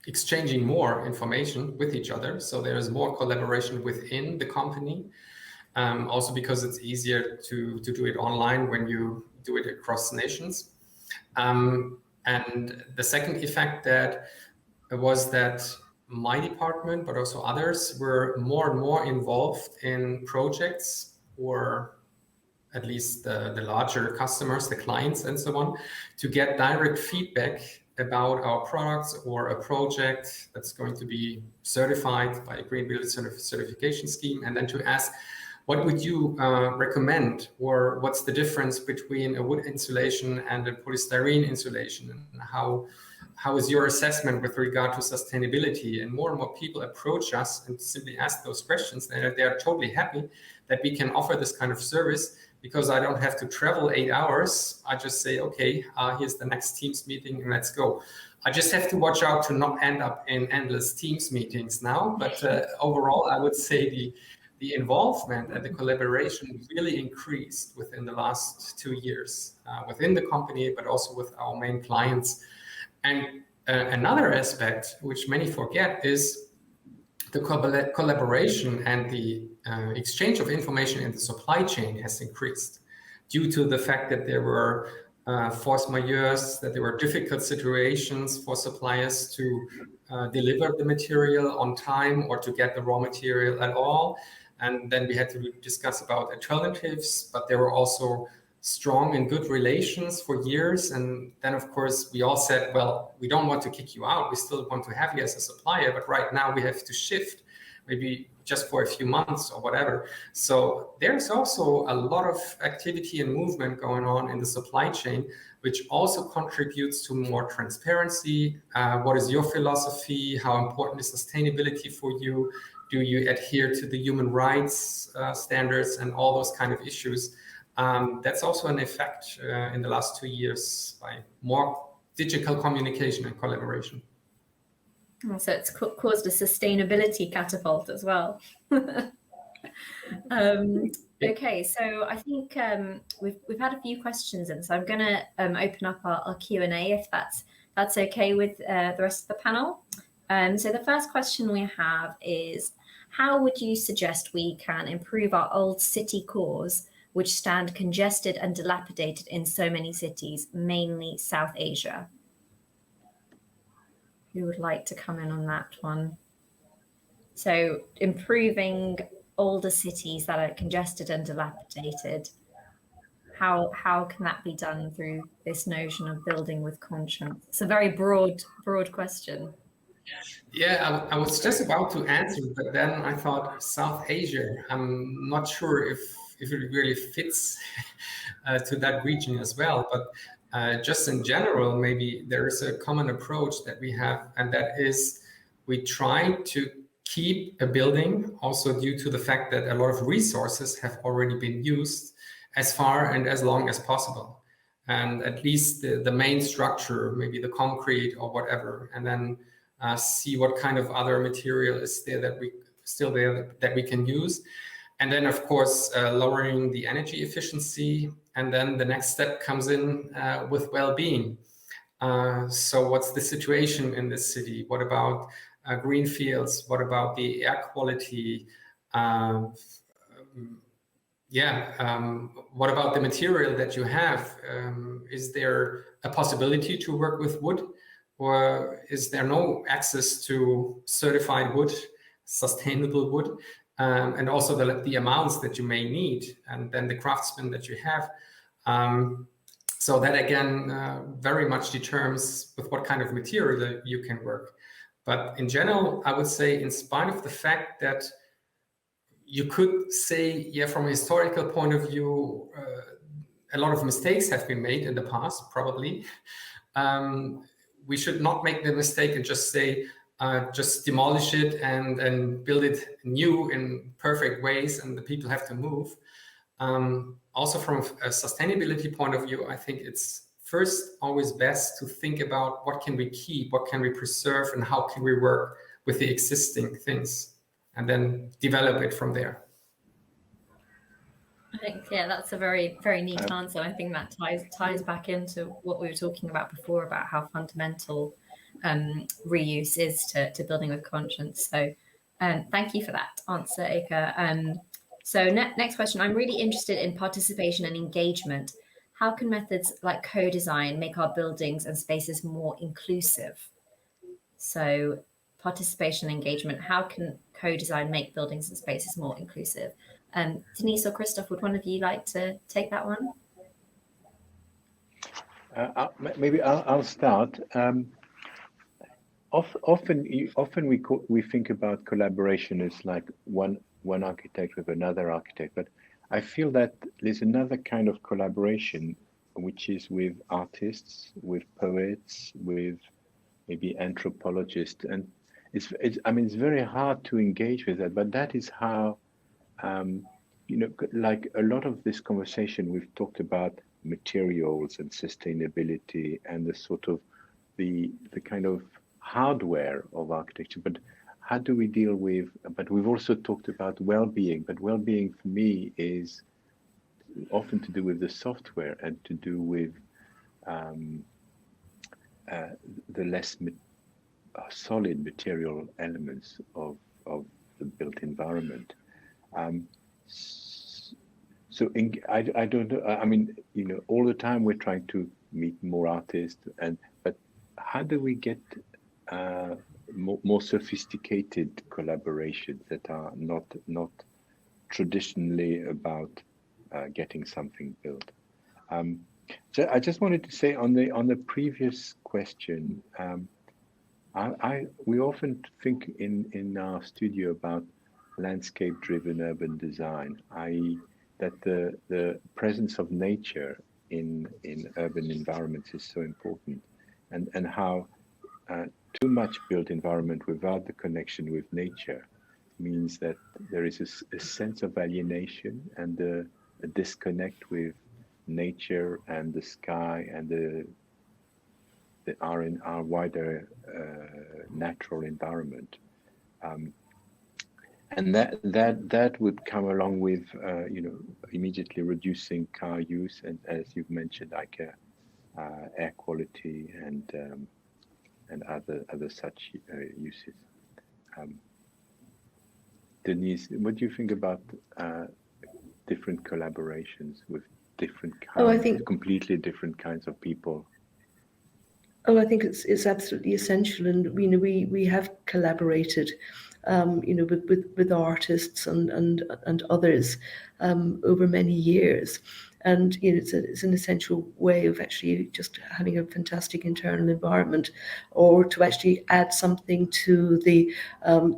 exchanging more information with each other. So there's more collaboration within the company. Also because it's easier to do it online when you do it across nations. And the second effect that was that my department, but also others, were more and more involved in projects, or at least the larger customers, the clients and so on, to get direct feedback about our products or a project that's going to be certified by a green building certification scheme, and then to ask, what would you recommend, or what's the difference between a wood insulation and a polystyrene insulation, and how is your assessment with regard to sustainability? And more people approach us and simply ask those questions. They are totally happy that we can offer this kind of service, because I don't have to travel 8 hours. I just say, okay, here's the next Teams meeting and let's go. I just have to watch out to not end up in endless Teams meetings now. But overall, I would say the involvement and the collaboration really increased within the last 2 years within the company, but also with our main clients. And another aspect, which many forget, is the collaboration and the exchange of information in the supply chain has increased due to the fact that there were force majeures, that there were difficult situations for suppliers to deliver the material on time or to get the raw material at all. And then we had to discuss about alternatives, but there were also strong and good relations for years. And then, of course, we all said, well, we don't want to kick you out. We still want to have you as a supplier, but right now we have to shift, maybe just for a few months or whatever. So there's also a lot of activity and movement going on in the supply chain, which also contributes to more transparency. What is your philosophy? How important is sustainability for you? Do you adhere to the human rights standards and all those kind of issues? That's also an effect in the last 2 years by more digital communication and collaboration. So it's caused a sustainability catapult as well. Okay, so I think we've had a few questions in, so I'm going to open up our Q&A if that's okay with the rest of the panel. So the first question we have is, how would you suggest we can improve our old city cores, which stand congested and dilapidated in so many cities, mainly South Asia? Who would like to come in on that one? So improving older cities that are congested and dilapidated, how can that be done through this notion of building with conscience? It's a very broad question. Yeah, I was just about to answer, but then I thought South Asia. I'm not sure if it really fits to that region as well, but just in general, maybe there is a common approach that we have, and that is we try to keep a building, also due to the fact that a lot of resources have already been used, as far and as long as possible. And at least the main structure, maybe the concrete or whatever, and then see what kind of other material is there that we can use. And then, of course, lowering the energy efficiency. And then the next step comes in with well-being. So what's the situation in this city? What about green fields? What about the air quality? What about the material that you have? Is there a possibility to work with wood? or is there no access to certified wood, sustainable wood, and also the amounts that you may need, and then the craftsmen that you have. So that again very much determines with what kind of material that you can work. But in general, I would say, in spite of the fact that you could say, yeah, from a historical point of view, a lot of mistakes have been made in the past, probably. We should not make the mistake and just say, just demolish it and build it new in perfect ways, and the people have to move. Also, from a sustainability point of view, I think it's first always best to think about what can we keep, what can we preserve, and how can we work with the existing things, and then develop it from there. I think, yeah, that's a very, very neat answer. I think that ties back into what we were talking about before about how fundamental reuse is to building with conscience. So thank you for that answer, Eike. So next question. I'm really interested in participation and engagement. How can methods like co-design make our buildings and spaces more inclusive? So participation and engagement, how can co-design make buildings and spaces more inclusive? Denise or Christophe, would one of you like to take that one? Maybe I'll start. Often we think about collaboration as like one architect with another architect, but I feel that there's another kind of collaboration, which is with artists, with poets, with maybe anthropologists, and it's very hard to engage with that, but that is how, like a lot of this conversation, we've talked about materials and sustainability and the sort of the kind of hardware of architecture, but how do we deal with, but we've also talked about well-being, but well-being for me is often to do with the software and to do with the less solid material elements of the built environment. So I don't know, I mean, all the time we're trying to meet more artists, but how do we get more sophisticated collaborations that are not traditionally about getting something built? So I just wanted to say on the previous question, we often think in our studio about landscape-driven urban design, i.e. that the presence of nature in urban environments is so important, and how too much built environment without the connection with nature means that there is a sense of alienation and a disconnect with nature and the sky and our wider natural environment, and that would come along with immediately reducing car use, and as you've mentioned, like air quality and other such uses. Denise, what do you think about different collaborations with different kinds, completely different kinds of people? Oh, I think it's absolutely essential, and we have collaborated, with artists and others over many years, and it's an essential way of actually just having a fantastic internal environment, or to actually add something to the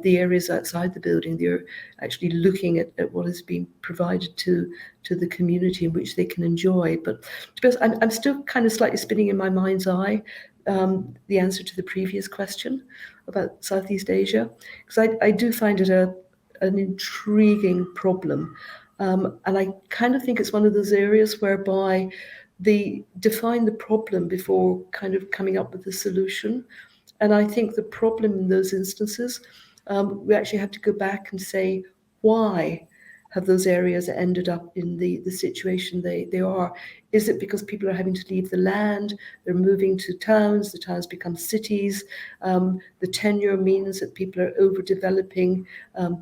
areas outside the building. They're actually looking at what is being provided to the community in which they can enjoy. But because I'm still kind of slightly spinning in my mind's eye the answer to the previous question about Southeast Asia, because I do find it an intriguing problem, and I kind of think it's one of those areas whereby they define the problem before kind of coming up with a solution. And I think the problem in those instances, we actually have to go back and say, why have those areas ended up in the situation they are? Is it because people are having to leave the land, they're moving to towns, the towns become cities, the tenure means that people are overdeveloping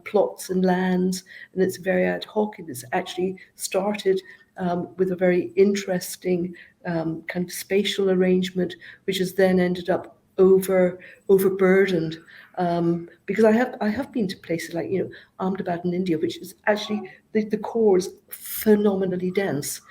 plots and lands, and it's very ad hoc, and it's actually started with a very interesting kind of spatial arrangement, which has then ended up overburdened. Because I have been to places like, you know, Ahmedabad in India, which is actually the core is phenomenally dense,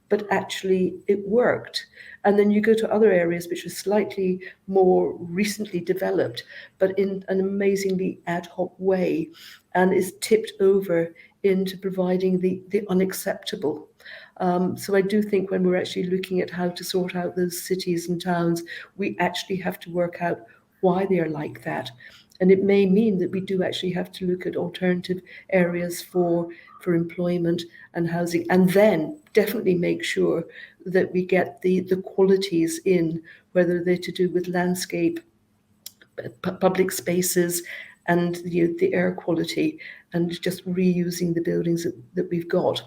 but actually it worked. And then you go to other areas which are slightly more recently developed, but in an amazingly ad hoc way, and is tipped over into providing the unacceptable. So I do think when we're actually looking at how to sort out those cities and towns, we actually have to work out why they are like that. And it may mean that we do actually have to look at alternative areas for employment and housing, and then definitely make sure that we get the qualities in, whether they're to do with landscape, public spaces, and the air quality, and just reusing the buildings that we've got.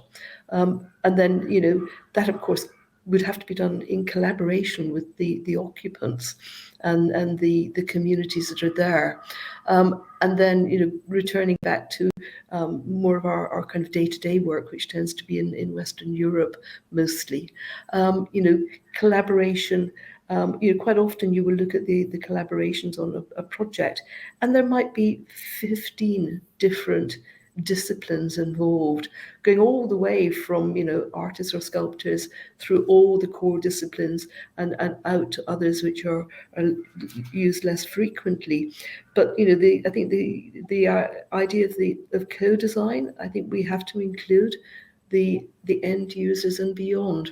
And then, you know, that of course would have to be done in collaboration with the occupants and the communities that are there. And then, you know, returning back to more of our kind of day-to-day work, which tends to be in Western Europe mostly. You know, collaboration. You know, quite often you will look at the collaborations on a project, and there might be 15 different disciplines involved, going all the way from, you know, artists or sculptors through all the core disciplines and out to others which are used less frequently. But, you know, I think the idea of co-design, I think we have to include the end users and beyond.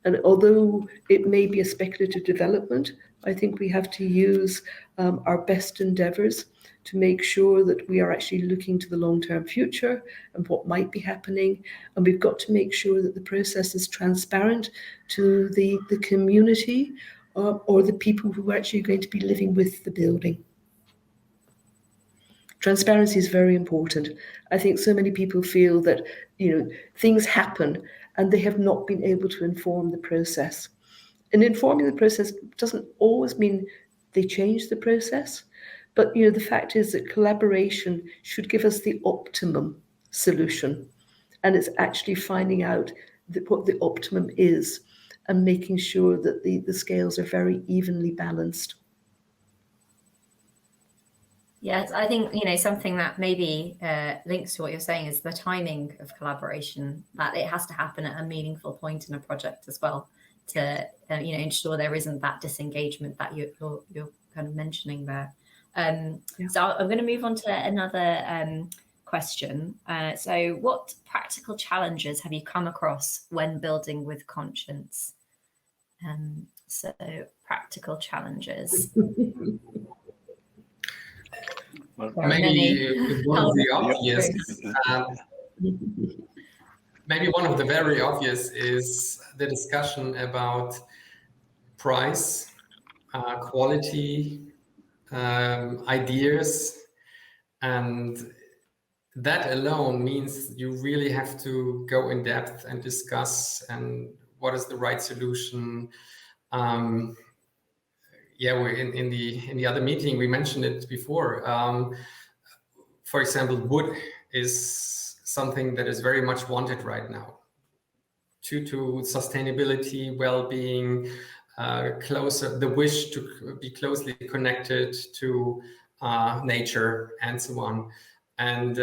And although it may be a speculative development, I think we have to use our best endeavours to make sure that we are actually looking to the long-term future and what might be happening. And we've got to make sure that the process is transparent to the community or the people who are actually going to be living with the building. Transparency is very important. I think so many people feel that, you know, things happen and they have not been able to inform the process. And informing the process doesn't always mean they change the process. But, you know, the fact is that collaboration should give us the optimum solution. And it's actually finding out what the optimum is and making sure that the scales are very evenly balanced. Yes, I think, you know, something that maybe links to what you're saying is the timing of collaboration, that it has to happen at a meaningful point in a project as well to, you know, ensure there isn't that disengagement that you're kind of mentioning there. So I'm going to move on to another question. So what practical challenges have you come across when building with conscience? So practical challenges. Well, maybe one of the obvious, maybe one of the very obvious is the discussion about price, quality, ideas, and that alone means you really have to go in depth and discuss and what is the right solution. In the other meeting we mentioned it before. For example, wood is something that is very much wanted right now due to sustainability, well-being, the wish to be closely connected to nature and so on. And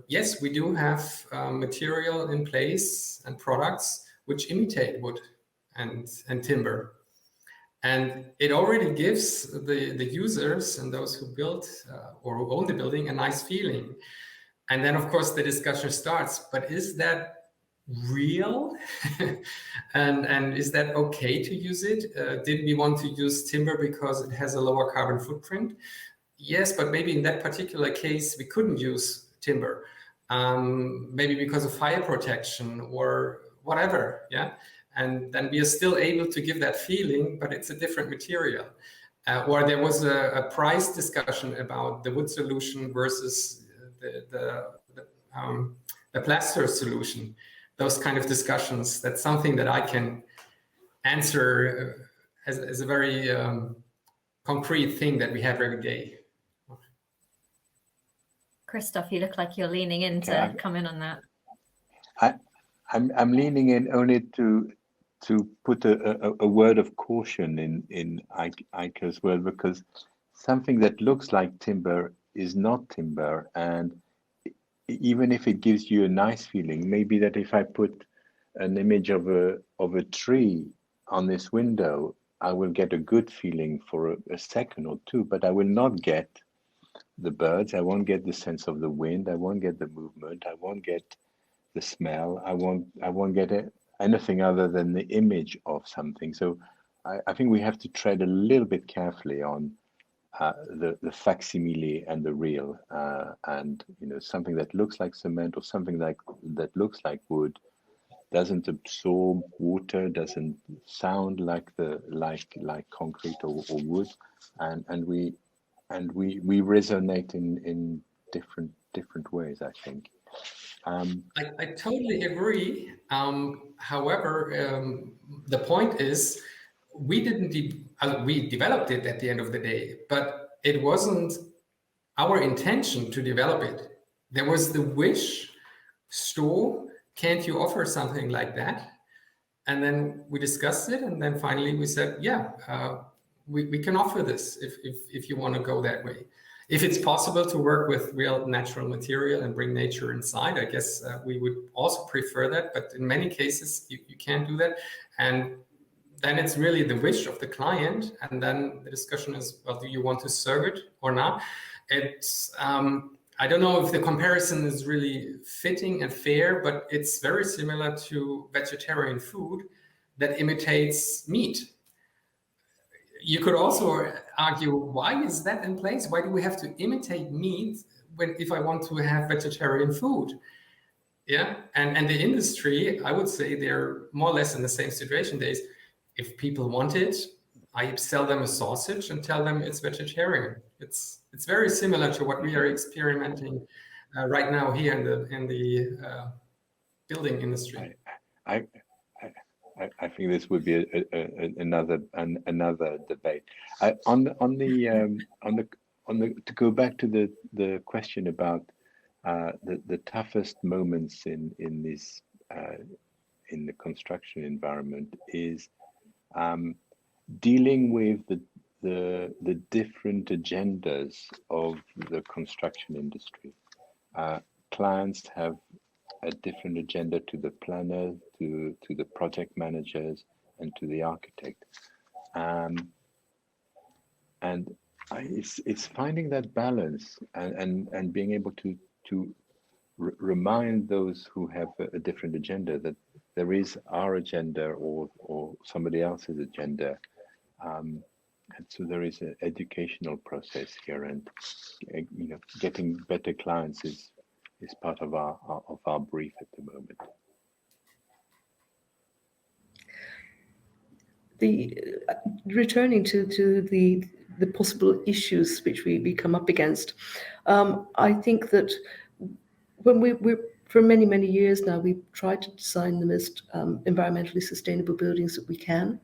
yes, we do have material in place and products which imitate wood and timber. And it already gives the users and those who build or who own the building a nice feeling. And then, of course, the discussion starts, but is that real? and is that okay to use it? Did we want to use timber because it has a lower carbon footprint? Yes, but maybe in that particular case, we couldn't use timber. Maybe because of fire protection or whatever, yeah? And then we are still able to give that feeling, but it's a different material. Or there was a price discussion about the wood solution versus the plaster solution. Those kind of discussions, that's something that I can answer as a very concrete thing that we have every day. Christophe, you look like you're leaning in to come in on that. I'm leaning in only to to put a word of caution in Eike as well, because something that looks like timber is not timber, and even if it gives you a nice feeling, maybe that if I put an image of a tree on this window, I will get a good feeling for a second or two, but I will not get the birds, I won't get the sense of the wind, I won't get the movement, I won't get the smell, I won't get anything other than the image of something. So I think we have to tread a little bit carefully on the facsimile and the real, and something that looks like cement or something that looks like wood doesn't absorb water, doesn't sound like concrete or wood, and we resonate in different ways, I think. I totally agree. However, the point is, we developed it at the end of the day, but it wasn't our intention to develop it. There was the wish, Sto, can't you offer something like that? And then we discussed it, and then finally we said, yeah, we can offer this if you want to go that way. If it's possible to work with real natural material and bring nature inside, I guess we would also prefer that. But in many cases, you can't do that. And then it's really the wish of the client. And then the discussion is, well, do you want to serve it or not? It's, I don't know if the comparison is really fitting and fair, but it's very similar to vegetarian food that imitates meat. You could also argue, why is that in place? Why do we have to imitate meat if I want to have vegetarian food? Yeah, and the industry, I would say they're more or less in the same situation. If people want it, I sell them a sausage and tell them it's vegetarian. It's very similar to what we are experimenting right now here in the building industry. I think this would be another debate. To go back to the question about the toughest moments in this in the construction environment is dealing with the different agendas of the construction industry. Clients have a different agenda to the planner, to the project managers, and to the architect. And it's finding that balance and being able to remind those who have a different agenda that there is our agenda or somebody else's agenda. And so there is an educational process here, and getting better clients is part of our brief at the moment. Returning to the possible issues which we come up against, I think that when we're for many years now, we've tried to design the most environmentally sustainable buildings that we can.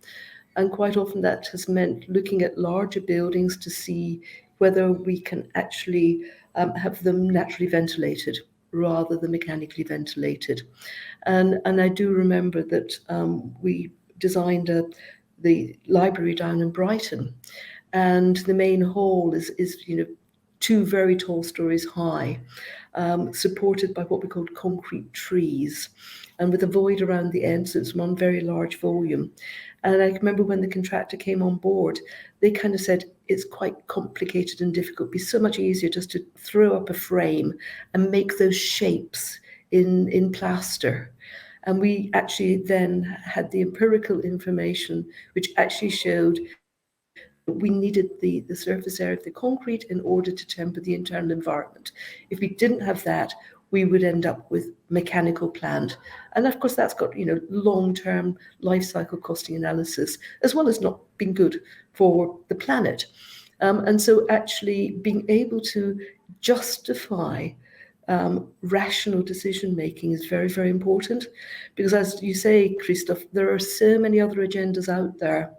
And quite often that has meant looking at larger buildings to see whether we can actually have them naturally ventilated rather than mechanically ventilated. And I do remember that we designed the library down in Brighton, and the main hall is 2 very tall stories high, supported by what we called concrete trees, and with a void around the end, so it's one very large volume. And I remember when the contractor came on board, they kind of said it's quite complicated and difficult. It'd be so much easier just to throw up a frame and make those shapes in plaster. And we actually then had the empirical information, which actually showed we needed the surface area of the concrete in order to temper the internal environment. If we didn't have that, we would end up with mechanical plant. And of course, that's got long-term life cycle costing analysis, as well as not being good for the planet. And so actually being able to justify rational decision making is very, very important, because as you say, Christophe, there are so many other agendas out there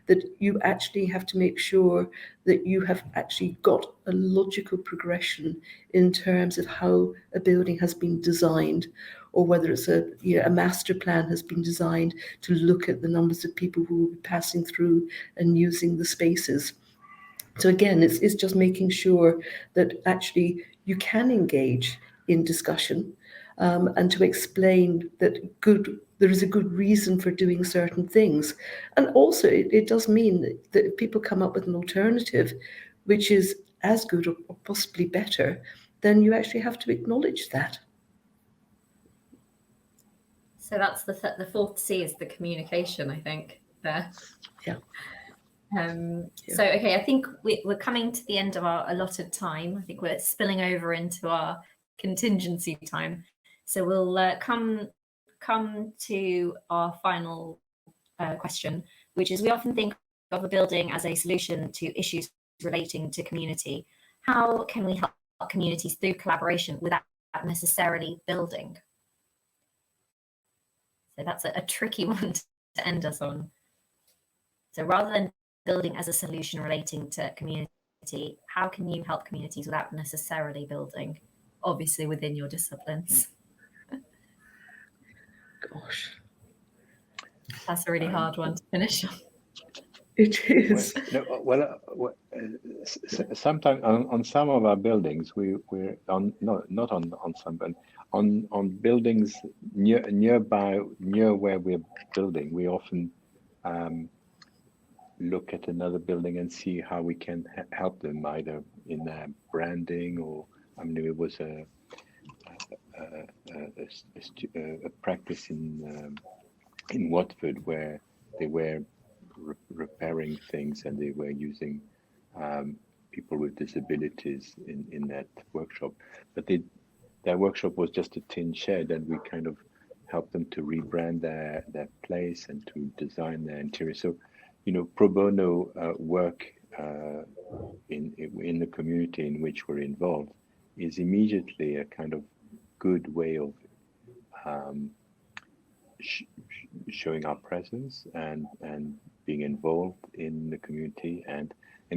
that you actually have to make sure that you have actually got a logical progression in terms of how a building has been designed, or whether it's a master plan has been designed to look at the numbers of people who will be passing through and using the spaces. So again, it's just making sure that actually you can engage in discussion, and to explain that there is a good reason for doing certain things. And also it does mean that if people come up with an alternative which is as good or possibly better, then you actually have to acknowledge that. So that's the fourth C is the communication, I think, there. Yeah. So, okay, I think we're coming to the end of our allotted time. I think we're spilling over into our contingency time. So we'll come to our final question, which is, we often think of a building as a solution to issues relating to community. How can we help communities through collaboration without necessarily building? So that's a tricky one to end us on. So rather than building as a solution relating to community, how can you help communities without necessarily building, obviously within your disciplines? Gosh, that's a really hard one to finish on. It is. Sometimes on some of our buildings, we're on not on some, but on buildings near where we're building, we often look at another building and see how we can help them, either in their branding, or it was a practice in Watford where they were repairing things, and they were using people with disabilities in that workshop. But their workshop was just a tin shed, and we kind of helped them to rebrand their place and to design their interior. So, pro bono work in the community in which we're involved is immediately a kind of good way of showing our presence and being involved in the community and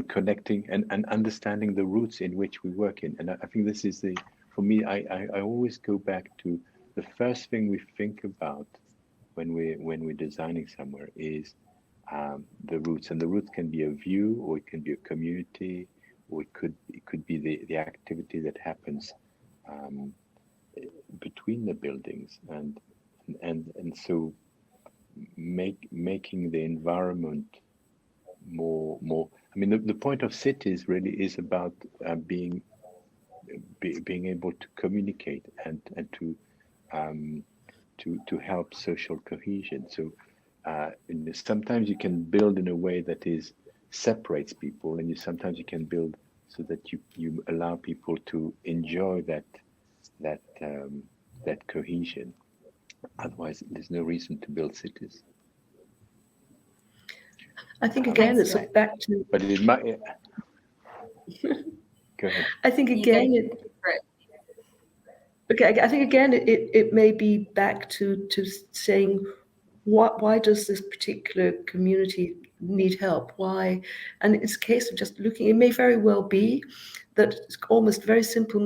connecting and understanding the roots in which we work in. And I think this is for me, I always go back to the first thing we think about when we're designing somewhere is the roots. And the roots can be a view, or it can be a community, or it could be the activity that happens between the buildings, and so making the environment more. The point of cities really is about being able to communicate and to help social cohesion. So sometimes you can build in a way that separates people, and sometimes you can build so that you allow people to enjoy that cohesion. Otherwise, there's no reason to build cities. I think again, it's back to. But it might. Go ahead. I think again, I think again, it may be back to saying, why does this particular community need help? Why? And it's a case of just looking. It may very well be that almost very simple,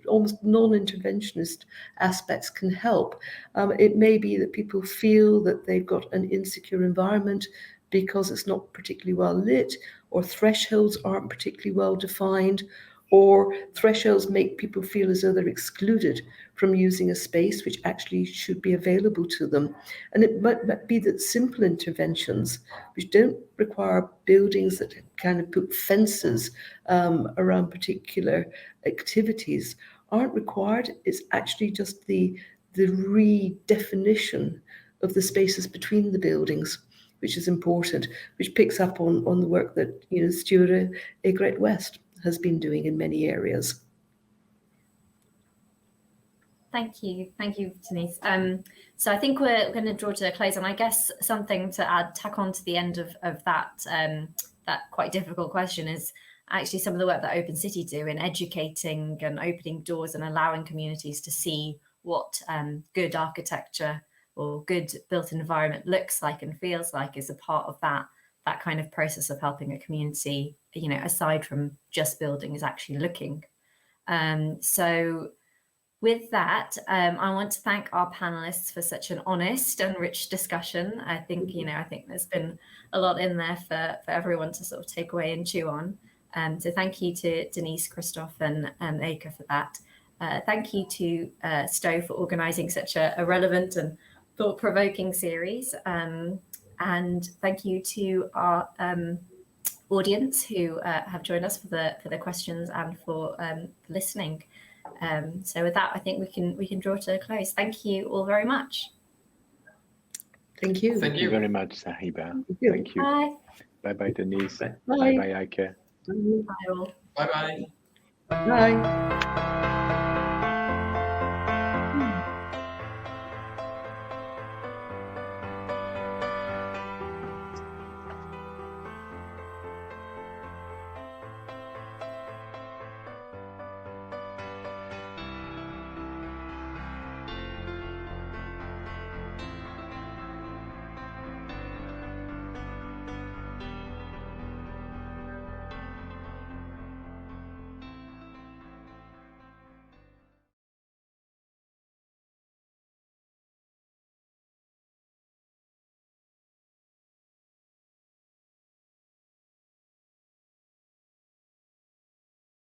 almost non-interventionist aspects can help. It may be that people feel that they've got an insecure environment because it's not particularly well lit, or thresholds aren't particularly well defined, or thresholds make people feel as though they're excluded from using a space which actually should be available to them. And it might be that simple interventions, which don't require buildings that kind of put fences around particular activities, aren't required. It's actually just the redefinition of the spaces between the buildings, which is important, which picks up on the work that Stuart Egret West has been doing in many areas. Thank you, Denise. So I think we're going to draw to a close, and I guess something to tack on to the end of that that quite difficult question is actually some of the work that Open City do in educating and opening doors and allowing communities to see what good architecture or good built environment looks like and feels like is a part of that kind of process of helping a community, aside from just building, is actually looking. So with that, I want to thank our panelists for such an honest and rich discussion. I think, I think there's been a lot in there for everyone to sort of take away and chew on. So thank you to Denise, Christophe and Eike for that. Thank you to Stowe for organising such a relevant and thought-provoking series. And thank you to our audience who have joined us for the questions and for listening. So with that, I think we can draw to a close. Thank you all very much. Thank you. Thank you very much, Sahiba. Thank you. Thank you. Bye. Bye-bye, Denise. Bye. Bye-bye, Eike. Bye all. Bye-bye. Bye.